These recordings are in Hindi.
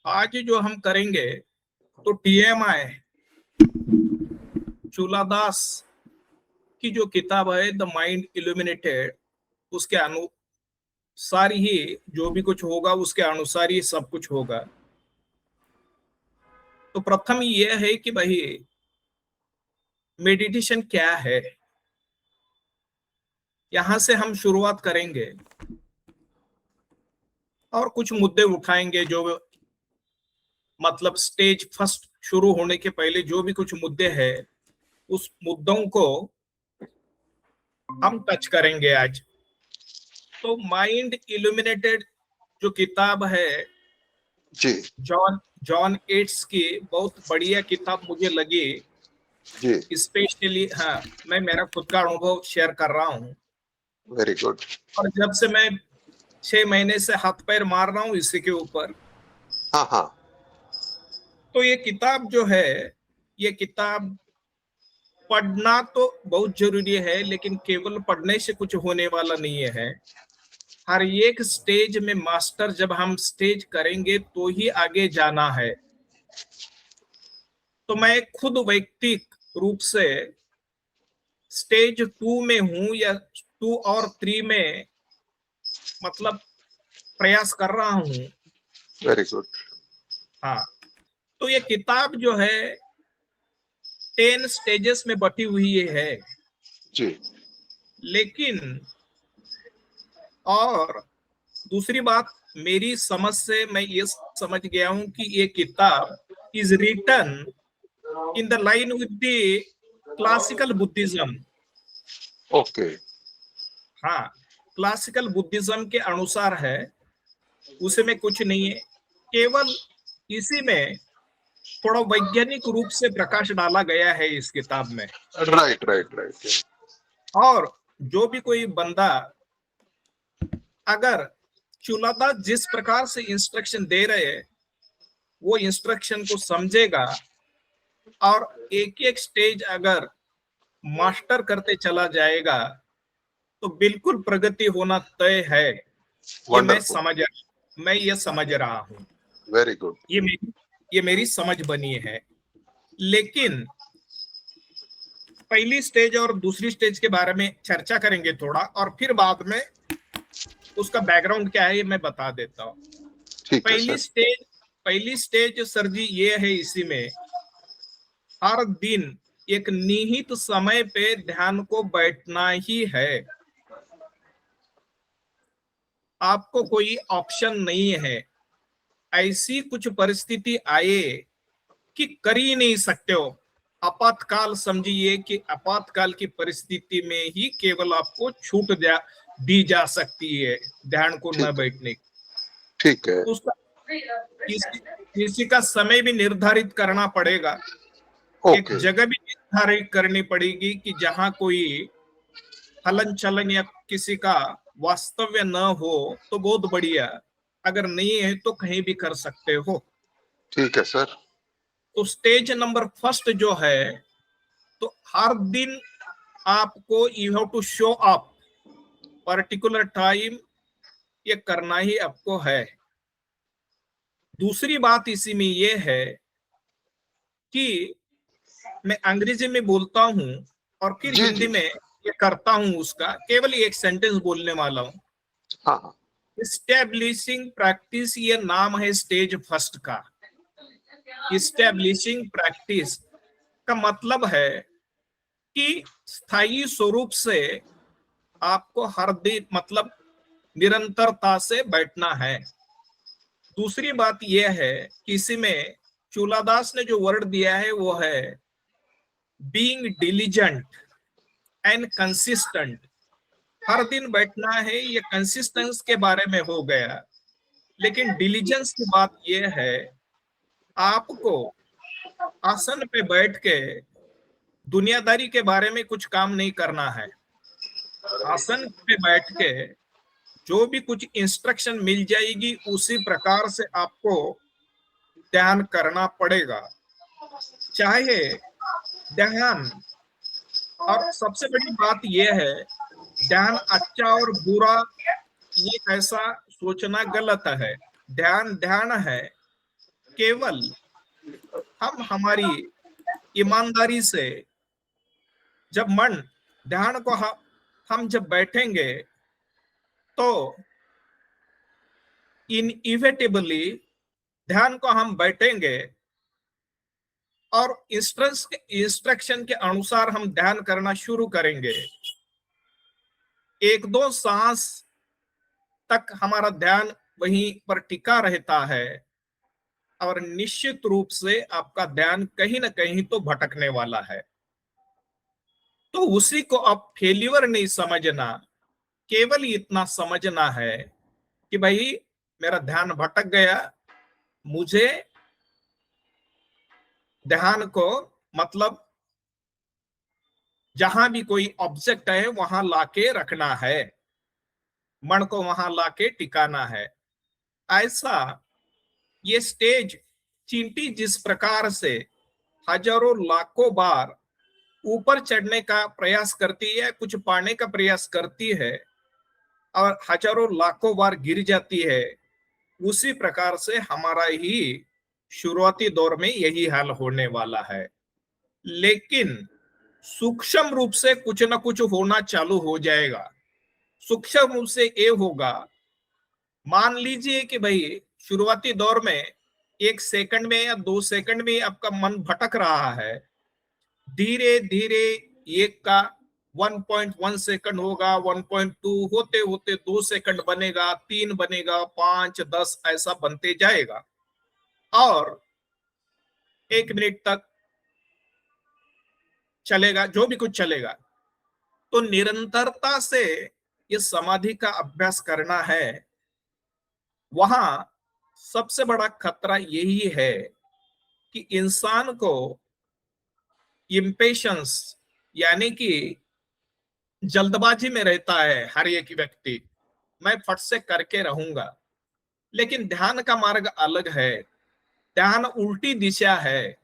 आज जो हम करेंगे तो टीएमआई चूलादास की जो किताब है द माइंड इल्यूमिनेटेड, उसके अनुसार ही जो भी कुछ होगा उसके अनुसार ही सब कुछ होगा। तो प्रथम यह है कि भाई मेडिटेशन क्या है, यहां से हम शुरुआत करेंगे और कुछ मुद्दे उठाएंगे जो मतलब स्टेज फर्स्ट शुरू होने के पहले जो भी कुछ मुद्दे हैं उस मुद्दों को हम टच करेंगे आज। तो माइंड इल्यूमिनेटेड जो किताब है जी जॉन जॉन एट्स की, बहुत बढ़िया किताब मुझे लगी। जी, स्पेशली हाँ, मैं मेरा खुद का अनुभव शेयर कर रहा हूँ वेरी गुड। और जब से मैं 6 महीने से हाथ पैर मार रहा हूँ इसी के ऊपर। हाँ हाँ, तो ये किताब जो है, ये किताब पढ़ना तो बहुत जरूरी है, लेकिन केवल पढ़ने से कुछ होने वाला नहीं है। हर एक स्टेज में मास्टर जब हम स्टेज करेंगे तो ही आगे जाना है। तो मैं खुद वैयक्तिक रूप से स्टेज 2 में हूं या 2 और 3 में मतलब प्रयास कर रहा हूं। Very good. हाँ, तो ये किताब जो है 10 स्टेजेस में बटी हुई है। जी लेकिन और दूसरी बात, मेरी समझ से मैं ये समझ गया हूं कि ये किताब is written in the line with the classical Buddhism. Okay, हाँ, क्लासिकल बुद्धिज्म के अनुसार है, उसमें कुछ नहीं है। केवल इसी में थोड़ा वैज्ञानिक रूप से प्रकाश डाला गया है इस किताब में। Right right right. और जो भी कोई बंदा अगर चुलादा जिस प्रकार से इंस्ट्रक्शन दे रहे हैं वो इंस्ट्रक्शन को समझेगा और एक एक स्टेज अगर मास्टर करते चला जाएगा तो बिल्कुल प्रगति होना तय है। ये वंडरफुल, मैं ये समझ रहा हूँ। Very good. ये मेरी समझ बनी है। लेकिन पहली स्टेज और दूसरी स्टेज के बारे में चर्चा करेंगे थोड़ा, और फिर बाद में उसका बैकग्राउंड क्या है ये मैं बता देता हूँ। ठीक है पहली सर। स्टेज पहली स्टेज सर जी ये है, इसी में हर दिन एक निहित समय पे ध्यान को बैठना ही है। आपको कोई ऑप्शन नहीं है। ऐसी कुछ परिस्थिति आए कि कर ही नहीं सकते हो, आपातकाल समझिए कि आपातकाल की परिस्थिति में ही केवल आपको छूट दी जा सकती है ध्यान को न ठीक है, बैठने की। ठीक है। तो उसका किसी का समय भी निर्धारित करना पड़ेगा, एक ओके, जगह भी निर्धारित करनी पड़ेगी कि जहां कोई हलन चलन या किसी का वास्तव्य न हो तो बहुत बढ़िया, अगर नहीं है तो कहीं भी कर सकते हो। ठीक है सर। तो स्टेज नंबर फर्स्ट जो है, तो हर दिन आपको you have to show up particular time, ये करना ही आपको है। दूसरी बात इसी में ये है कि मैं अंग्रेजी में बोलता हूं और फिर जी हिंदी जी, में ये करता हूं, उसका केवल एक सेंटेंस बोलने वाला हूं। हाँ हाँ, इस्टेब्लिशिंग प्रैक्टिस ये नाम है स्टेज फर्स्ट का। इस्टेब्लिशिंग प्रैक्टिस का मतलब है कि स्थायी स्वरूप से आपको हर दिन मतलब निरंतरता से बैठना है। दूसरी बात यह है कि इसी में चूलादास ने जो वर्ड दिया है वो है बीइंग डिलीजेंट एंड कंसिस्टेंट। हर दिन बैठना है, ये कंसिस्टेंस के बारे में हो गया। लेकिन डिलीजेंस की बात यह है, आपको आसन पे बैठ के दुनियादारी के बारे में कुछ काम नहीं करना है। आसन पे बैठ के जो भी कुछ इंस्ट्रक्शन मिल जाएगी उसी प्रकार से आपको ध्यान करना पड़ेगा। चाहे ध्यान, और सबसे बड़ी बात यह है, ध्यान अच्छा और बुरा ये ऐसा सोचना गलत है। ध्यान ध्यान है, केवल हम हमारी ईमानदारी से जब मन ध्यान को हम जब बैठेंगे तो इनइविटेबली ध्यान को हम बैठेंगे और इंस्ट्रक्शन के अनुसार हम ध्यान करना शुरू करेंगे। एक दो सांस तक हमारा ध्यान वहीं पर टिका रहता है और निश्चित रूप से आपका ध्यान कहीं ना कहीं तो भटकने वाला है। तो उसी को आप फेल्यूर नहीं समझना, केवल इतना समझना है कि भाई मेरा ध्यान भटक गया, मुझे ध्यान को मतलब जहां भी कोई ऑब्जेक्ट है वहां लाके रखना है, मन को वहां लाके टिकाना है। ऐसा ये स्टेज चींटी जिस प्रकार से हजारों लाखों बार ऊपर चढ़ने का प्रयास करती है, कुछ पाने का प्रयास करती है और हजारों लाखों बार गिर जाती है, उसी प्रकार से हमारा ही शुरुआती दौर में यही हाल होने वाला है। लेकिन सूक्ष्म रूप से कुछ ना कुछ होना चालू हो जाएगा। सूक्ष्म रूप से ये होगा, मान लीजिए कि भाई शुरुआती दौर में 1 सेकंड में या 2 सेकंड में आपका मन भटक रहा है, धीरे धीरे एक का 1.1 सेकंड होगा, 1.2 होते होते 2 सेकंड बनेगा, 3 बनेगा, 5, 10 ऐसा बनते जाएगा और 1 मिनट तक चलेगा, जो भी कुछ चलेगा। तो निरंतरता से ये समाधि का अभ्यास करना है। वहां सबसे बड़ा खतरा यही है कि इंसान को इम्पेशंस यानी कि जल्दबाजी में रहता है हर एक व्यक्ति, मैं फट से करके रहूंगा। लेकिन ध्यान का मार्ग अलग है, ध्यान उल्टी दिशा है।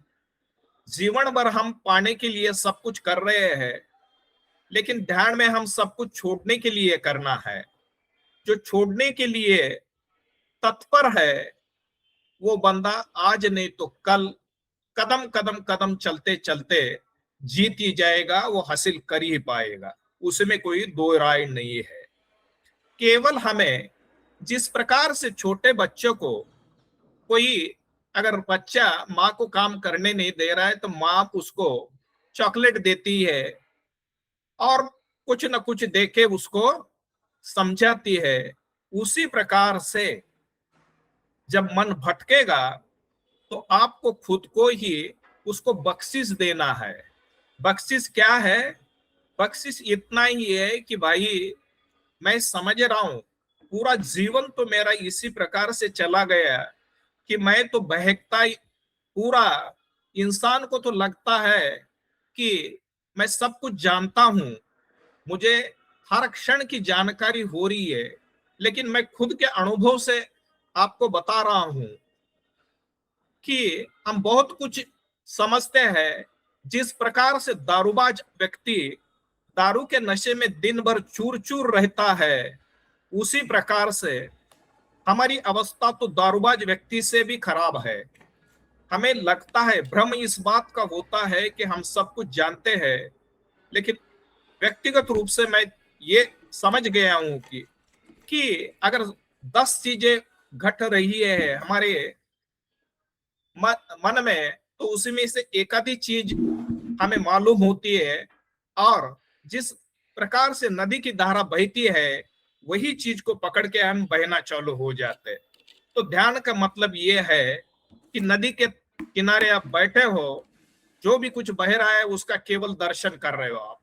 जीवन भर हम पाने के लिए सब कुछ कर रहे हैं, लेकिन ध्यान में हम सब कुछ छोड़ने के लिए करना है। जो छोड़ने के लिए तत्पर है वो बंदा आज नहीं तो कल कदम कदम कदम चलते चलते जीत ही जाएगा, वो हासिल कर ही पाएगा, उसमें कोई दो राय नहीं है। केवल हमें जिस प्रकार से छोटे बच्चों को कोई अगर बच्चा माँ को काम करने नहीं दे रहा है तो माँ उसको चॉकलेट देती है और कुछ न कुछ देके उसको समझाती है, उसी प्रकार से जब मन भटकेगा तो आपको खुद को ही उसको बख्शिश देना है। बख्शिश क्या है? बख्शिश इतना ही है कि भाई मैं समझ रहा हूं पूरा जीवन तो मेरा इसी प्रकार से चला गया कि मैं तो बहकता ही, पूरा इंसान को तो लगता है कि मैं सब कुछ जानता हूं, मुझे हर क्षण की जानकारी हो रही है, लेकिन मैं खुद के अनुभव से आपको बता रहा हूं कि हम बहुत कुछ समझते हैं। जिस प्रकार से दारूबाज व्यक्ति दारू के नशे में दिन भर चूर चूर रहता है, उसी प्रकार से हमारी अवस्था तो दारूबाज व्यक्ति से भी खराब है। हमें लगता है, भ्रम इस बात का होता है कि हम सब कुछ जानते हैं, लेकिन व्यक्तिगत रूप से मैं ये समझ गया हूं कि अगर 10 चीजें घट रही है हमारे मन में, तो उसमें से एक आधी चीज हमें मालूम होती है और जिस प्रकार से नदी की धारा बहती है वही चीज को पकड़ के हम बहना चालू हो जाते हैं। तो ध्यान का मतलब ये है कि नदी के किनारे आप बैठे हो, जो भी कुछ बह रहा है उसका केवल दर्शन कर रहे हो आप,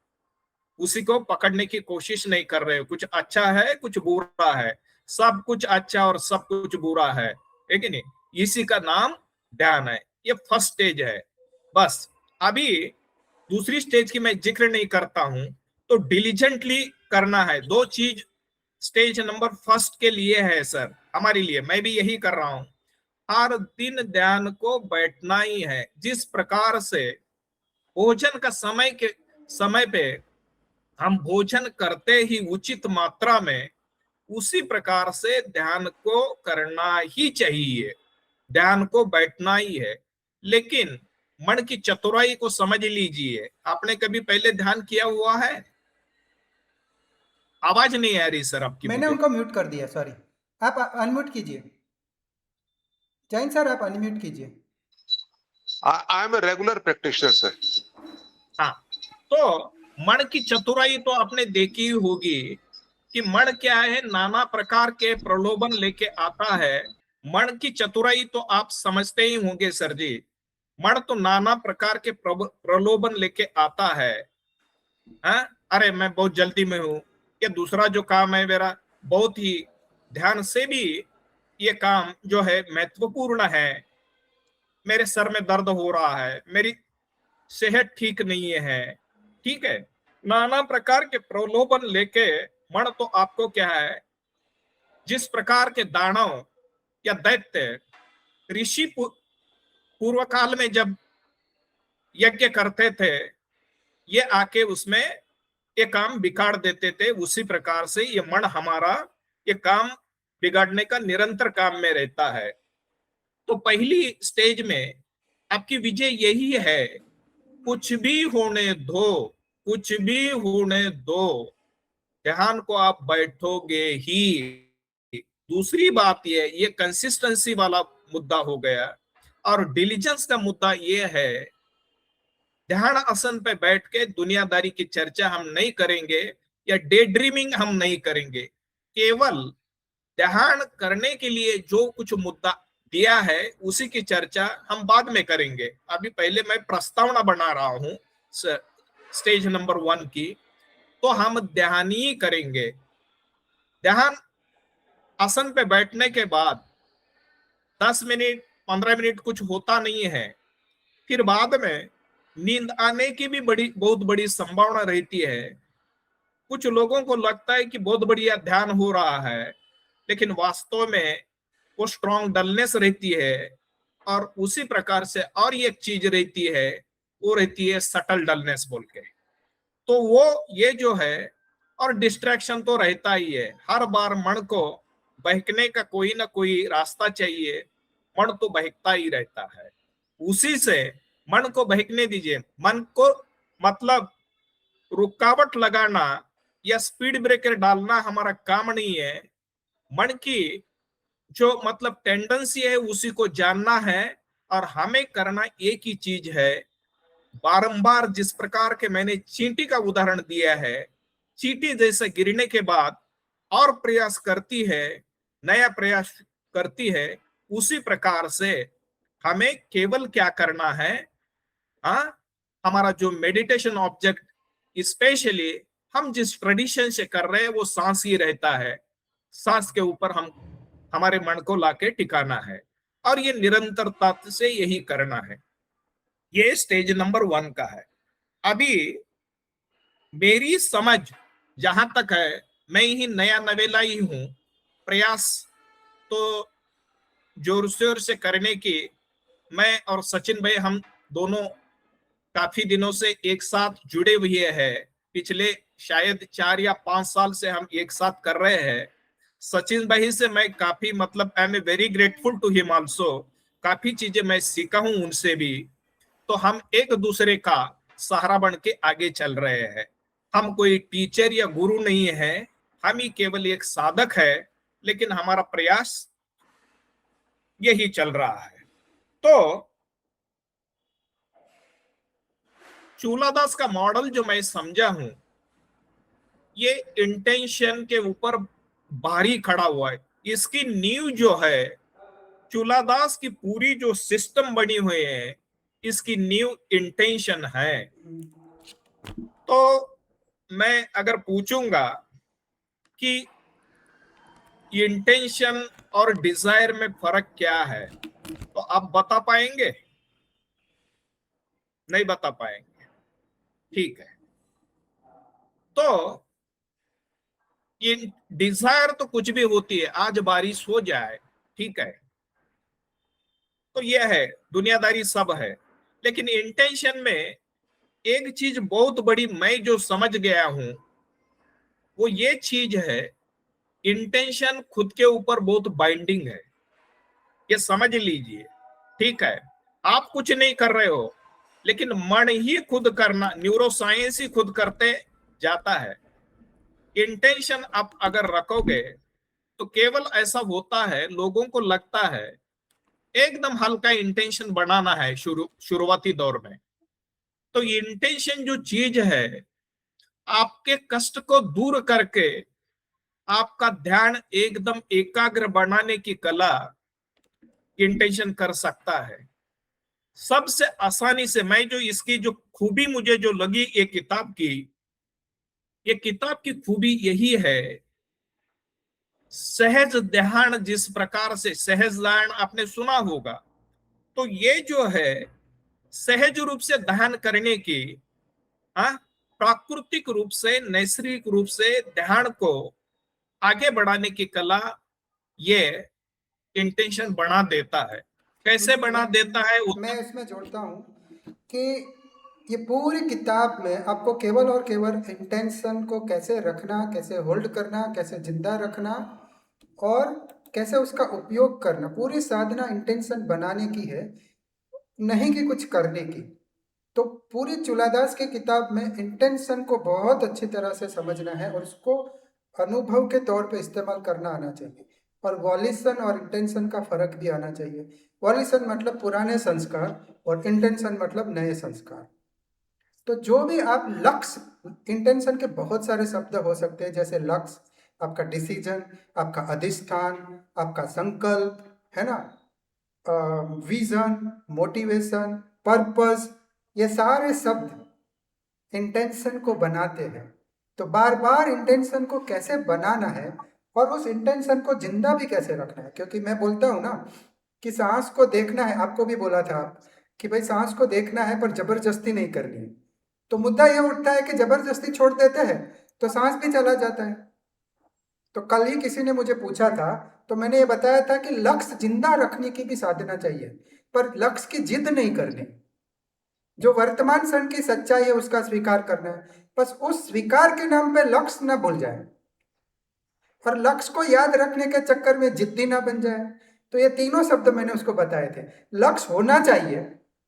उसी को पकड़ने की कोशिश नहीं कर रहे हो। कुछ अच्छा है, कुछ बुरा है, सब कुछ अच्छा और सब कुछ बुरा है कि नहीं? इसी का नाम ध्यान है। ये फर्स्ट स्टेज है। बस अभी दूसरी स्टेज की मैं जिक्र नहीं करता हूं, तो डिलीजेंटली करना है। दो चीज स्टेज नंबर फर्स्ट के लिए है सर, हमारे लिए, मैं भी यही कर रहा हूं। हर दिन ध्यान को बैठना ही है। जिस प्रकार से भोजन का समय पे हम भोजन करते ही उचित मात्रा में, उसी प्रकार से ध्यान को करना ही चाहिए। ध्यान को बैठना ही है। लेकिन मन की चतुराई को समझ लीजिए। आपने कभी पहले ध्यान किया हुआ है? आवाज नहीं आ रही सर आपकी मैंने मुझे। उनको म्यूट कर दिया, सॉरी। आप अनम्यूट कीजिए। जैन सर, आप अनम्यूट कीजिए। I am a regular practitioner sir. हाँ, तो मन की चतुराई तो आपने देखी ही होगी कि मन क्या है, नाना प्रकार के प्रलोभन लेके आता है। मन की चतुराई तो आप समझते ही होंगे सर जी। मन तो नाना प्रकार के प्रलोभन लेके आता है। हाँ, अरे मैं बहुत जल्दी में हूं, ये दूसरा जो काम है मेरा बहुत ही ध्यान से भी ये काम जो है महत्वपूर्ण है, मेरे सर में दर्द हो रहा है, मेरी सेहत ठीक नहीं है। ठीक है, नाना प्रकार के प्रलोभन लेके मन तो आपको क्या है, जिस प्रकार के दानव या दैत्य ऋषि पूर्व काल में जब यज्ञ करते थे, ये आके उसमें ये काम बिगाड़ देते थे, उसी प्रकार से ये मन हमारा ये काम बिगाड़ने का निरंतर काम में रहता है। तो पहली स्टेज में आपकी विजय यही है, कुछ भी होने दो, कुछ भी होने दो, ध्यान को आप बैठोगे ही। दूसरी बात ये कंसिस्टेंसी वाला मुद्दा हो गया। और डिलीजेंस का मुद्दा ये है, ध्यान आसन पे बैठ के दुनियादारी की चर्चा हम नहीं करेंगे या डे ड्रीमिंग हम नहीं करेंगे। केवल ध्यान करने के लिए जो कुछ मुद्दा दिया है उसी की चर्चा हम बाद में करेंगे। अभी पहले मैं प्रस्तावना बना रहा हूं स्टेज नंबर 1 की। तो हम ध्यान ही करेंगे। ध्यान आसन पे बैठने के बाद 10 मिनट 15 मिनट कुछ होता नहीं है, फिर बाद में नींद आने की भी बहुत बड़ी संभावना रहती है। कुछ लोगों को लगता है कि बहुत बढ़िया ध्यान हो रहा है, लेकिन वास्तव में वो स्ट्रॉन्ग डलनेस रहती है। और उसी प्रकार से और एक चीज रहती है, वो रहती है सटल डलनेस बोल के। तो वो ये जो है, और डिस्ट्रैक्शन तो रहता ही है। हर बार मन को बहकने का कोई ना कोई रास्ता चाहिए, मन तो बहकता ही रहता है। उसी से मन को बहकने दीजिए। मन को मतलब रुकावट लगाना या स्पीड ब्रेकर डालना हमारा काम नहीं है। मन की जो मतलब टेंडेंसी है उसी को जानना है, और हमें करना एक ही चीज है, बारंबार जिस प्रकार के मैंने चींटी का उदाहरण दिया है, चींटी जैसे गिरने के बाद और प्रयास करती है, नया प्रयास करती है, उसी प्रकार से हमें केवल क्या करना है, हमारा जो मेडिटेशन ऑब्जेक्ट स्पेशली हम जिस ट्रेडिशन से कर रहे हैं वो सांस ही रहता है। सांस के ऊपर हम हमारे मन को लाके टिकाना है, और ये निरंतरता से यही करना है। ये स्टेज नंबर 1 का है। अभी मेरी समझ जहां तक है, मैं ही नया नवेला ही हूं, प्रयास तो जोर शोर से करने की मैं और सचिन भाई हम दोनों काफी दिनों से एक साथ जुड़े हुए हैं। पिछले शायद 4 या 5 साल से हम एक साथ कर रहे हैं। सचिन भाई से मैं काफी मतलब I am very grateful to him also. काफी चीजें मैं सीखा हूं उनसे भी। तो हम एक दूसरे का सहारा बन के आगे चल रहे हैं। हम कोई टीचर या गुरु नहीं है, हम ही केवल एक साधक है, लेकिन हमारा प्रयास यही चल रहा है। तो चूलादास का मॉडल जो मैं समझा हूं, ये इंटेंशन के ऊपर भारी खड़ा हुआ है। इसकी नींव जो है, चूलादास की पूरी जो सिस्टम बनी हुई है, इसकी नींव इंटेंशन है। तो मैं अगर पूछूंगा कि इंटेंशन और डिजायर में फर्क क्या है, तो आप बता पाएंगे? नहीं बता पाएंगे। ठीक है, तो ये डिजायर तो कुछ भी होती है, आज बारिश हो जाए, ठीक है, तो यह है, दुनियादारी सब है। लेकिन इंटेंशन में एक चीज बहुत बड़ी मैं जो समझ गया हूं, वो ये चीज है, इंटेंशन खुद के ऊपर बहुत बाइंडिंग है। ये समझ लीजिए, ठीक है। आप कुछ नहीं कर रहे हो, लेकिन मन ही खुद करना, न्यूरोसाइंस ही खुद करते जाता है। इंटेंशन आप अगर रखोगे तो केवल ऐसा होता है, लोगों को लगता है एकदम हल्का इंटेंशन बनाना है शुरुआती दौर में। तो इंटेंशन जो चीज है, आपके कष्ट को दूर करके आपका ध्यान एकदम एकाग्र बनाने की कला इंटेंशन कर सकता है। सबसे आसानी से, मैं जो इसकी जो खूबी मुझे जो लगी ये किताब की खूबी यही है, सहज ध्यान। जिस प्रकार से सहज ध्यान आपने सुना होगा, तो ये जो है सहज रूप से ध्यान करने की, हाँ, प्राकृतिक रूप से, नैसर्गिक रूप से ध्यान को आगे बढ़ाने की कला ये इंटेंशन बना देता है। कैसे बना देता है मैं इसमें जोड़ता हूँ कि ये पूरी किताब में आपको केवल और केवल इंटेंशन को कैसे रखना, कैसे होल्ड करना, कैसे जिंदा रखना और कैसे उसका उपयोग करना, पूरी साधना इंटेंशन बनाने की है, नहीं कि कुछ करने की। तो पूरी चूलादास की किताब में इंटेंशन को बहुत अच्छी तरह से समझना है और उसको अनुभव के तौर पे इस्तेमाल करना आना चाहिए। और वॉल्यूशन और इंटेंशन का फर्क भी आना चाहिए। वॉल्यूशन मतलब पुराने संस्कार और इंटेंशन मतलब नए संस्कार। तो जो भी आप लक्ष्य, इंटेंशन के बहुत सारे शब्द हो सकते हैं, जैसे लक्ष्य, आपका डिसीजन, आपका अधिष्ठान, आपका संकल्प, है ना, विजन, मोटिवेशन, पर्पस, ये सारे शब्द इंटेंशन को बनाते हैं। तो बार बार इंटेंशन को कैसे बनाना है और उस इंटेंशन को जिंदा भी कैसे रखना है, क्योंकि मैं बोलता हूँ ना कि सांस को देखना है, आपको भी बोला था आप कि भाई सांस को देखना है पर जबरदस्ती नहीं करनी है। तो मुद्दा यह उठता है कि जबरदस्ती छोड़ देते हैं तो सांस भी चला जाता है। तो कल ही किसी ने मुझे पूछा था, तो मैंने ये बताया था कि लक्ष्य जिंदा रखने की भी साधना चाहिए, पर लक्ष्य की जिद नहीं करनी। जो वर्तमान क्षण की सच्चाई है उसका स्वीकार करना है, बस उस स्वीकार के नाम पे लक्ष्य ना भूल जाए और लक्ष्य को याद रखने के चक्कर में जिद्दी ना बन जाए। तो ये तीनों शब्द मैंने उसको बताए थे। लक्ष्य होना चाहिए,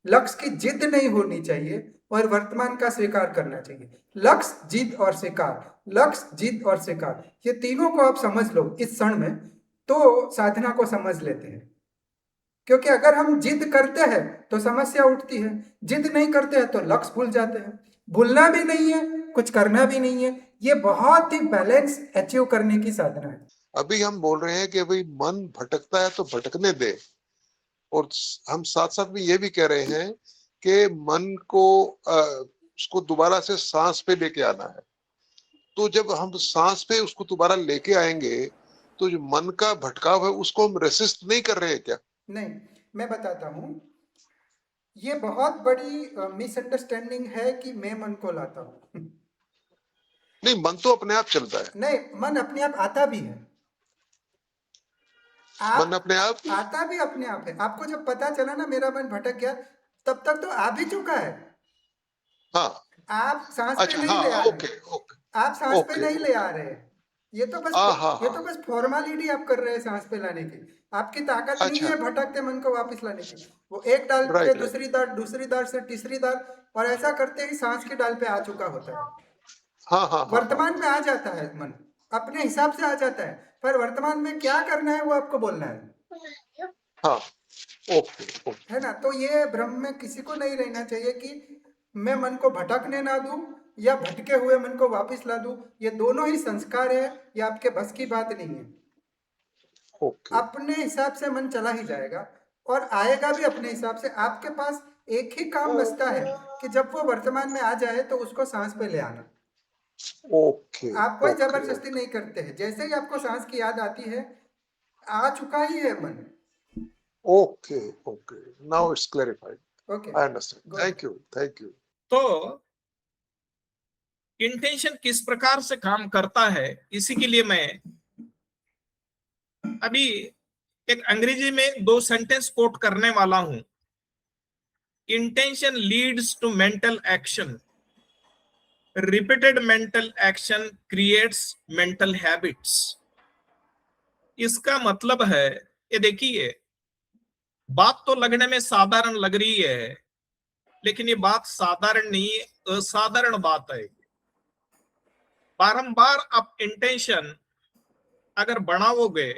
लक्ष्य की जिद नहीं होनी चाहिए और वर्तमान का स्वीकार करना चाहिए। लक्ष्य, जिद और स्वीकार, लक्ष्य, जिद और स्वीकार, ये तीनों को आप समझ लो इस क्षण में, तो साधना को समझ लेते हैं। क्योंकि अगर हम जिद करते हैं तो समस्या उठती है, जिद नहीं करते हैं तो लक्ष्य भूल जाते हैं। भूलना भी नहीं है, कुछ करना भी नहीं है। ये बहुत ही बैलेंस अचीव करने की साधना है। अभी हम बोल रहे हैं कि भाई मन भटकता है तो भटकने दे, और हम साथ साथ में ये भी कह रहे हैं कि मन को उसको दोबारा से सांस पे लेके आना है। तो जब हम सांस पे उसको दोबारा लेके आएंगे तो जो मन का भटकाव है उसको हम रेसिस्ट नहीं कर रहे हैं क्या? नहीं, मैं बताता हूँ, ये बहुत बड़ी मिसअंडरस्टैंडिंग है कि मैं मन को लाता हूँ। नहीं, मन तो अपने आप चलता है। नहीं, मन अपने आप आता भी है। मन आप अपने आप आता भी अपने आप है। आपको जब पता चला ना मेरा मन भटक गया, तब तक तो आ भी चुका है। हाँ, आप सांस पे अच्छा, नहीं ले आ हाँ, रहे, ओके, ओके, आप सांस पे ओके, नहीं ले ओके, आ रहे। ये तो बस हाँ, हाँ, ये हाँ, तो बस फॉर्मेलिटी आप कर रहे हैं सांस पे लाने की। आपकी ताकत नहीं अच्छा, है भटकते मन को वापस लाने की। वो एक डाल से राइट, राइट, दूसरी डाल से तीसरी डाल, और ऐसा करते ही सांस की डाल पे आ चुका होता है। हाँ, हाँ, हाँ, हाँ, वर्तमान में आ जाता है मन, अपने हिसाब से आ जाता है, पर वर्तमान में क्या करना है वो आपको बोलना है। हाँ, ओके, ओके, है ना। तो ये भ्रम में किसी को नहीं रहना चाहिए कि मैं मन को भटकने ना दूं या भटके हुए मन को वापस ला दूं। ये दोनों ही संस्कार है, ये आपके बस की बात नहीं है। ओके, अपने हिसाब से मन चला ही जाएगा और आएगा भी अपने हिसाब से। आपके पास एक ही काम बचता है कि जब वो वर्तमान में आ जाए तो उसको सांस पे ले आना। ओके, आप कोई ओके, जबरदस्ती नहीं करते हैं। जैसे ही आपको सांस की याद आती है, आ चुका ही है मन। Okay, okay, now it's clarified, okay, I understand, good. Thank you, thank you. तो इंटेंशन किस प्रकार से काम करता है, इसी के लिए मैं अभी एक अंग्रेजी में 2 सेंटेंस कोट करने वाला हूं। Intention leads to mental action, repeated mental action creates mental habits. इसका मतलब है, ये देखिए, बात तो लगने में साधारण लग रही है, लेकिन ये बात साधारण नहीं, असाधारण बात है। बारंबार आप इंटेंशन अगर बढ़ाओगे,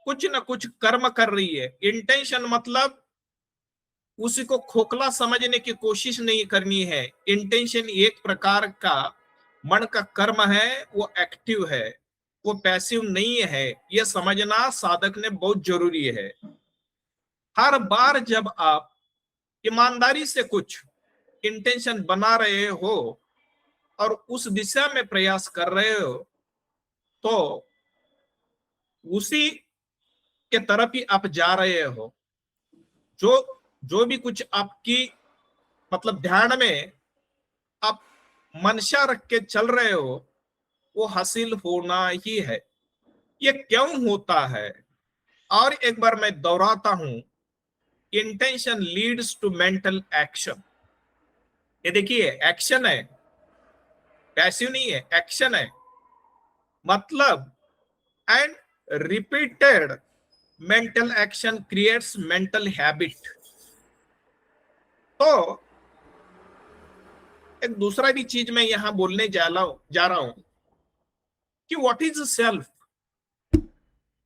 कुछ ना कुछ कर्म कर रही है। इंटेंशन मतलब उसी को खोखला समझने की कोशिश नहीं करनी है। इंटेंशन एक प्रकार का मन का कर्म है, वो एक्टिव है, वो पैसिव नहीं है। ये समझना साधक ने बहुत जरूरी है। हर बार जब आप ईमानदारी से कुछ इंटेंशन बना रहे हो और उस दिशा में प्रयास कर रहे हो, तो उसी के तरफ ही आप जा रहे हो। जो जो भी कुछ आपकी मतलब ध्यान में आप मंशा रख के चल रहे हो, वो हासिल होना ही है। ये क्यों होता है? और एक बार मैं दोहराता हूं, intention leads to mental action. ये देखिए, एक्शन है, पैसिव नहीं है, एक्शन है। मतलब and repeated mental action creates mental habit. तो एक दूसरा भी चीज मैं यहां बोलने जा रहा हूं कि व्हाट इज सेल्फ।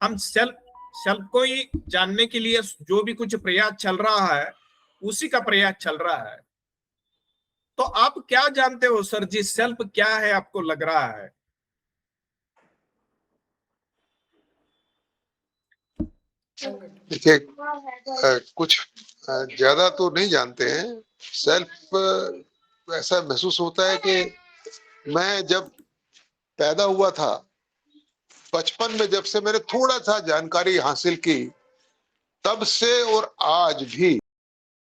हम सेल्फ को ही जानने के लिए जो भी कुछ प्रयास चल रहा है, उसी का प्रयास चल रहा है। तो आप क्या जानते हो सर जी, सेल्फ क्या है आपको लग रहा है? देखिए, कुछ ज्यादा तो नहीं जानते हैं। सेल्फ ऐसा महसूस होता है कि मैं जब पैदा हुआ था, बचपन में जब से मैंने थोड़ा सा जानकारी हासिल की, तब से और आज भी